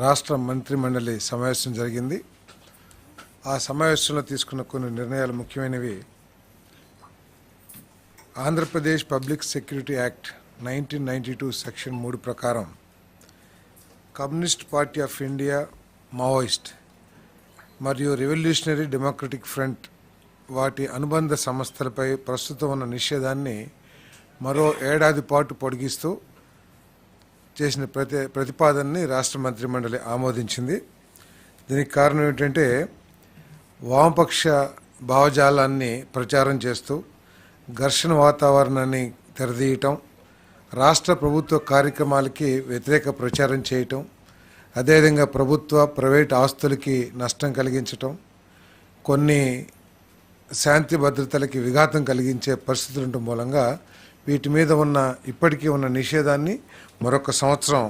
రాష్ట్ర మంత్రిమండలి సమావేశం జరిగింది. ఆ సమావేశంలో తీసుకున్న కొన్ని నిర్ణయాలు ముఖ్యమైనవి. Andhra Pradesh public security act 1992 section 3 ప్రకారం communist party of India, Maoist మరియు రెవల్యూషనరీ డెమోక్రటిక్ ఫ్రంట్ వాటి అనుబంధ సంస్థలపై ప్రస్తుతం ఉన్న నిషేధాన్ని మరో ఏడాది పాటు పొడిగిస్తూ చేసిన ప్రతిపాదనని రాష్ట్ర మంత్రిమండలి ఆమోదించింది. దీనికి కారణం ఏంటంటే వామపక్ష భావజాలాన్ని ప్రచారం చేస్తూ ఘర్షణ వాతావరణాన్ని తెరదీయటం, రాష్ట్ర ప్రభుత్వ కార్యక్రమాలకి వ్యతిరేక ప్రచారం చేయటం, అదేవిధంగా ప్రభుత్వ ప్రైవేట్ ఆస్తులకి నష్టం కలిగించటం, కొన్ని శాంతి భద్రతలకి విఘాతం కలిగించే పరిస్థితులు ఉండటం మూలంగా వీటి మీద ఉన్న ఇప్పటికీ ఉన్న నిషేధాన్ని మరొక సంవత్సరం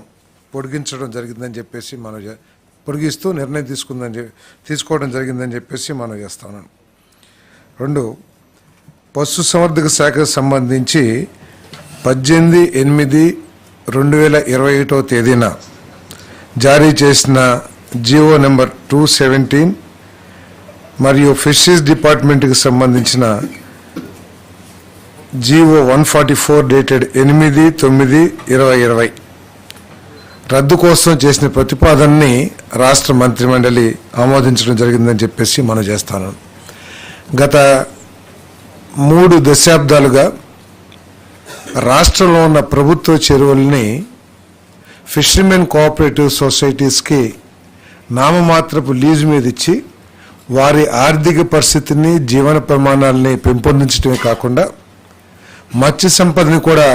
పొడిగించడం జరిగిందని చెప్పేసి పొడిగిస్తూ నిర్ణయం తీసుకోవడం జరిగిందని చెప్పేసి మనం చేస్తాను. 2, పశుసంవర్ధక శాఖకు సంబంధించి 18/8/2021 తేదీన జారీ చేసిన జీవో నెంబర్ 217 మరియు ఫిషరీస్ డిపార్ట్మెంట్కి సంబంధించిన జీవో 144 డేటెడ్ 8/9/2020 రద్దు కోసం చేసిన ప్రతిపాదనని రాష్ట్ర మంత్రిమండలి ఆమోదించడం జరిగిందని చెప్పేసి మనం చేస్తాను. గత 3 దశాబ్దాలుగా రాష్ట్రంలో ఉన్న ప్రభుత్వ చెరువుల్ని ఫిషర్మెన్ కోఆపరేటివ్ సొసైటీస్కి నామమాత్రపు లీజు మీద ఇచ్చి వారి ఆర్థిక పరిస్థితిని, జీవన ప్రమాణాలని పెంపొందించడమే కాకుండా మత్స్య సంపదని కూడా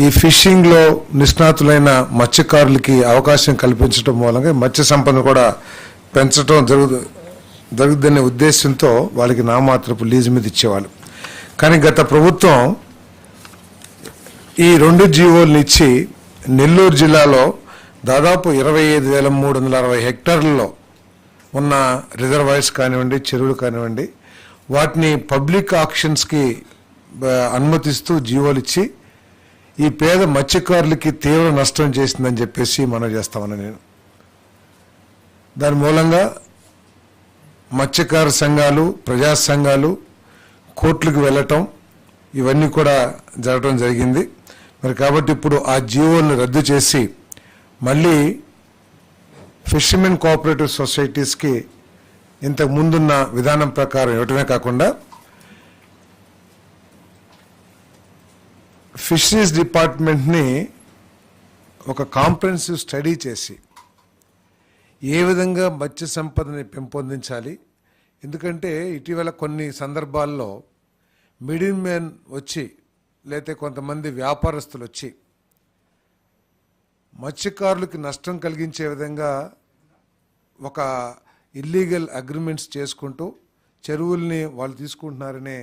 ఈ ఫిషింగ్లో నిష్ణాతులైన మత్స్యకారులకి అవకాశం కల్పించడం మూలంగా మత్స్య సంపదను కూడా పెంచడం జరుగుతుందనే ఉద్దేశంతో వాళ్ళకి నామాత్రపు లీజు మీద ఇచ్చేవాళ్ళు. కానీ గత ప్రభుత్వం ఈ 2 జీవోలను ఇచ్చి నెల్లూరు జిల్లాలో దాదాపు 25,360 హెక్టార్లలో ఉన్న రిజర్వాయర్స్ కానివ్వండి, చెరువులు కానివ్వండి, వాటిని పబ్లిక్ ఆక్షన్స్కి అనుమతిస్తూ జీవోలు ఇచ్చి ఈ పేద మత్స్యకారులకి తీవ్ర నష్టం చేసిందని చెప్పేసి మనం చేస్తామని నేను. దాని మూలంగా మత్స్యకార సంఘాలు, ప్రజా సంఘాలు కోర్టులకు వెళ్ళటం ఇవన్నీ కూడా జరగడం జరిగింది. మరి కాబట్టి ఇప్పుడు ఆ జీవోలను రద్దు చేసి మళ్ళీ ఫిషర్మెన్ కోఆపరేటివ్ సొసైటీస్కి ఇంతకు ముందున్న విధానం ప్రకారం ఇవ్వటమే కాకుండా ఫిషరీస్ డిపార్ట్మెంట్ని ఒక కాంప్రహెన్సివ్ స్టడీ చేసి ఏ విధంగా మత్స్య సంపదని పెంపొందించాలి. ఎందుకంటే ఇటీవల కొన్ని సందర్భాల్లో మిడిల్ మ్యాన్ వచ్చి లేకపోతే కొంతమంది వ్యాపారస్తులు వచ్చి మత్స్యకారులకి నష్టం కలిగించే విధంగా ఒక ఇల్లీగల్ అగ్రిమెంట్స్ చేసుకుంటూ చెరువుల్ని వాళ్ళు తీసుకుంటున్నారనే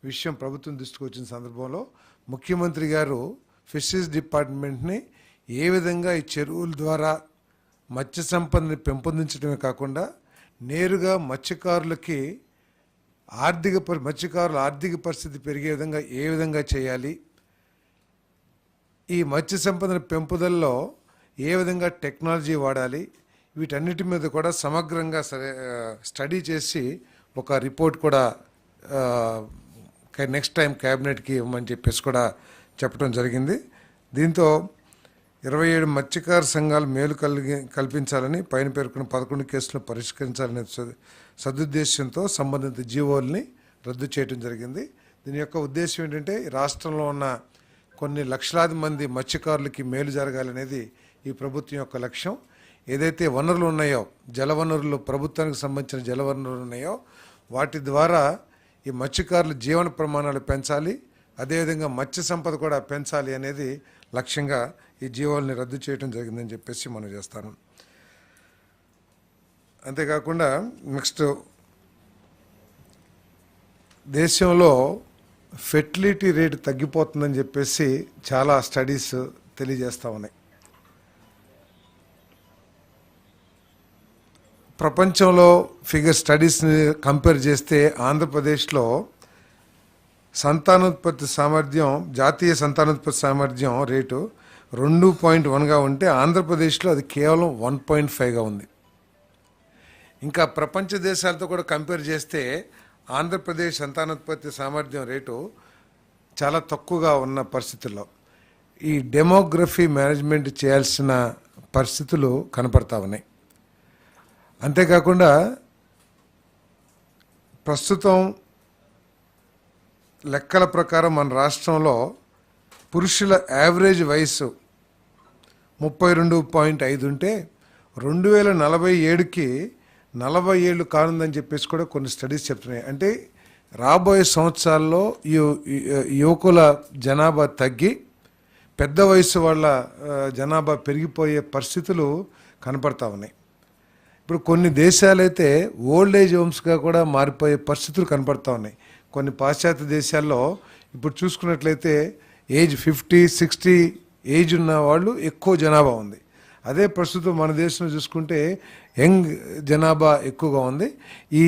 విషయం ప్రభుత్వం దృష్టికి వచ్చిన సందర్భంలో ముఖ్యమంత్రి గారు ఫిషరీస్ డిపార్ట్మెంట్ని ఏ విధంగా ఈ చెరువుల ద్వారా మత్స్య సంపదని పెంపొందించడమే కాకుండా నేరుగా మత్స్యకారుల ఆర్థిక పరిస్థితి పెరిగే విధంగా ఏ విధంగా చేయాలి, ఈ మత్స్య సంపదన పెంపుదలలో ఏ విధంగా టెక్నాలజీ వాడాలి, వీటన్నిటి మీద కూడా సమగ్రంగా స్టడీ చేసి ఒక రిపోర్ట్ కూడా నెక్స్ట్ టైం క్యాబినెట్కి ఇవ్వమని చెప్పేసి కూడా చెప్పడం జరిగింది. దీంతో 27 మత్స్యకార సంఘాలు మేలు కల్పించాలని పైన పేర్కొన్న 11 కేసులను పరిష్కరించాలనే సదుద్దేశంతో సంబంధిత జీవోల్ని రద్దు చేయడం జరిగింది. దీని యొక్క ఉద్దేశం ఏంటంటే రాష్ట్రంలో ఉన్న కొన్ని లక్షలాది మంది మత్స్యకారులకి మేలు జరగాలనేది ఈ ప్రభుత్వం యొక్క లక్ష్యం. ఏదైతే వనరులు ఉన్నాయో, జలవనరులు, ప్రభుత్వానికి సంబంధించిన జలవనరులు ఉన్నాయో వాటి ద్వారా ఈ మత్స్యకారుల జీవన ప్రమాణాలు పెంచాలి, అదేవిధంగా మత్స్య సంపద కూడా పెంచాలి అనేది లక్ష్యంగా ఈ జీవోల్ని రద్దు చేయడం జరిగిందని చెప్పేసి మనం చేస్తాను. అంతేకాకుండా నెక్స్ట్, దేశంలో ఫెర్టిలిటీ రేటు తగ్గిపోతుందని చెప్పేసి చాలా స్టడీస్ తెలియజేస్తూ ఉన్నాయి. ప్రపంచంలో స్టడీస్ని కంపేర్ చేస్తే ఆంధ్రప్రదేశ్లో సంతానోత్పత్తి సామర్థ్యం, జాతీయ సంతానోత్పత్తి సామర్థ్యం రేటు 2.1గా ఉంటే ఆంధ్రప్రదేశ్లో అది కేవలం 1.5గా ఉంది. ఇంకా ప్రపంచ దేశాలతో కూడా కంపేర్ చేస్తే ఆంధ్రప్రదేశ్ సంతానోత్పత్తి సామర్థ్యం రేటు చాలా తక్కువగా ఉన్న పరిస్థితుల్లో ఈ డెమోగ్రఫీ మేనేజ్మెంట్ చేయాల్సిన పరిస్థితులు కనపడతా ఉన్నాయి. అంతేకాకుండా ప్రస్తుతం లెక్కల ప్రకారం మన రాష్ట్రంలో పురుషుల యావరేజ్ వయసు 32.5 ఉంటే 2047కి 40 ఏళ్ళు కానుందని చెప్పేసి కూడా కొన్ని స్టడీస్ చెప్తున్నాయి. అంటే రాబోయే సంవత్సరాల్లో యువకుల జనాభా తగ్గి పెద్ద వయసు వాళ్ళ జనాభా పెరిగిపోయే పరిస్థితులు కనపడతా ఉన్నాయి. ఇప్పుడు కొన్ని దేశాలైతే ఓల్డ్ ఏజ్ హోమ్స్గా కూడా మారిపోయే పరిస్థితులు కనపడతా ఉన్నాయి. కొన్ని పాశ్చాత్య దేశాల్లో ఇప్పుడు చూసుకున్నట్లయితే ఏజ్ 50-60 ఏజ్ ఉన్న వాళ్ళు ఎక్కువ జనాభా ఉంది. అదే ప్రస్తుతం మన దేశంలో చూసుకుంటే యంగ్ జనాభా ఎక్కువగా ఉంది. ఈ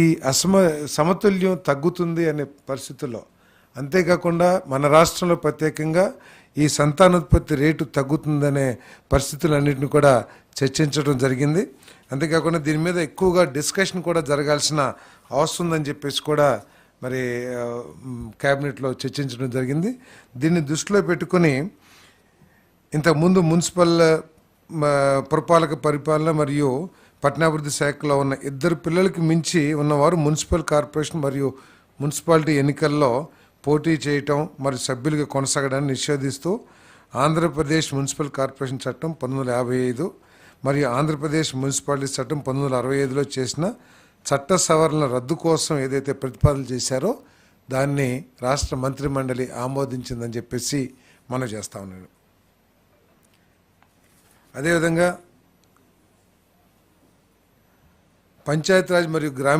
సమతుల్యం తగ్గుతుంది అనే పరిస్థితుల్లో, అంతేకాకుండా మన రాష్ట్రంలో ప్రత్యేకంగా ఈ సంతానోత్పత్తి రేటు తగ్గుతుందనే పరిస్థితులన్నింటినీ కూడా చర్చించడం జరిగింది. అంతేకాకుండా దీని మీద ఎక్కువగా డిస్కషన్ కూడా జరగాల్సిన అవసరం ఉందని చెప్పేసి కూడా మరి క్యాబినెట్లో చర్చించడం జరిగింది. దీన్ని దృష్టిలో పెట్టుకొని ఇంతకుముందు మున్సిపల్ పురపాలక పరిపాలన మరియు పట్టణాభివృద్ధి శాఖలో ఉన్న 2 పిల్లలకి మించి ఉన్నవారు మున్సిపల్ కార్పొరేషన్ మరియు మున్సిపాలిటీ ఎన్నికల్లో పోటీ చేయటం మరియు సభ్యులుగా కొనసాగడాన్ని నిషేధిస్తూ ఆంధ్రప్రదేశ్ మున్సిపల్ కార్పొరేషన్ చట్టం 1955 మరియు ఆంధ్రప్రదేశ్ మున్సిపాలిటీ చట్టం 1965లో చేసిన చట్ట సవరణల రద్దు కోసం ఏదైతే ప్రతిపాదనలు చేశారో దాన్ని రాష్ట్ర మంత్రిమండలి ఆమోదించిందని చెప్పేసి మనం చేస్తా ఉన్నాను. అదేవిధంగా పంచాయతీరాజ్ మరియు గ్రామీణ